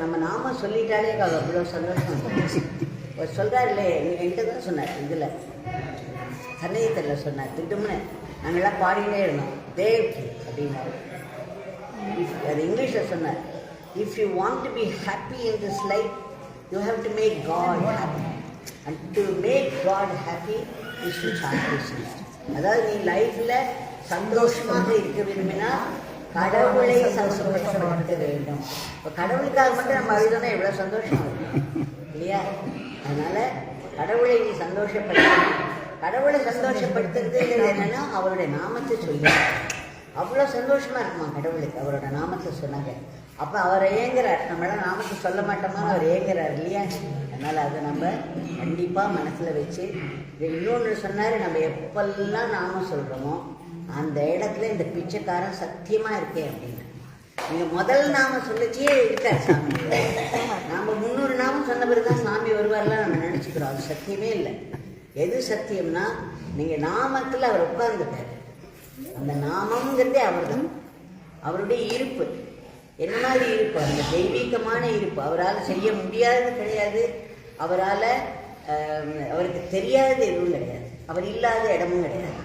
நம்ம நாம சொல்லிட்டாலே அவ்வளோ சந்தோஷம். சொல்கிறார் இல்லையே, என்கிட்ட தான் சொன்னார், இதில் சன்னதியத்தில் சொன்னார், திட்டும்னு நாங்கள்லாம் பாடினே இருந்தோம், தேவ்கி அப்படின்னாரு. அது இங்கிலீஷில் சொன்னார், if you want to be happy in this life you have to make God happy, and to make God happy is to chant Krishna. அதாவது நீ லைஃப்பில் சந்தோஷமாக இருக்க விரும்பினா கடவுளை சந்தோஷப்படுத்த வேண்டும். இப்போ கடவுளுக்காக மட்டும் நம்ம அழுதோன்னா எவ்வளோ சந்தோஷம் இருக்கும் இல்லையா? அதனால் கடவுளை நீ சந்தோஷப்படுத்தணும். கடவுளை சந்தோஷப்படுத்துறது என்னென்னா அவருடைய நாமத்தை சொல்லி அவ்வளோ சந்தோஷமாக இருக்குமா கடவுளுக்கு அவரோட நாமத்தை சொன்னாங்க. அப்போ அவர் ஏங்குறார், நம்மளாம் நாமத்தை சொல்ல மாட்டோமா, அவர் ஏங்குறார் இல்லையா? அதனால் அதை நம்ம கண்டிப்பாக மனசில் வச்சு. இன்னொன்று சொன்னார், நம்ம எப்பெல்லாம் நாமம் சொல்கிறோமோ அந்த இடத்துல இந்த பிச்சைக்காரன் சத்தியமாக இருக்கேன் அப்படின்னு. நீங்கள் முதல் நாமம் சொல்லிச்சே இருக்கார் சாமி. நாம் 300 நாமம் சொன்ன பிறகு தான் சாமி வருவார்லாம் நம்ம நினச்சிக்கிறோம். அது சத்தியமே இல்லை. எது சத்தியம்னா நீங்கள் நாமத்தில் அவர் உட்கார்ந்துட்டார். அந்த நாமங்கிறதே அவர் தான். அவருடைய இருப்பு என்ன மாதிரி இருப்பு? அந்த தெய்வீகமான இருப்பு. அவரால் செய்ய முடியாதது கிடையாது, அவரால் அவருக்கு தெரியாதது எதுவும் கிடையாது, அவர் இல்லாத இடமும் கிடையாது.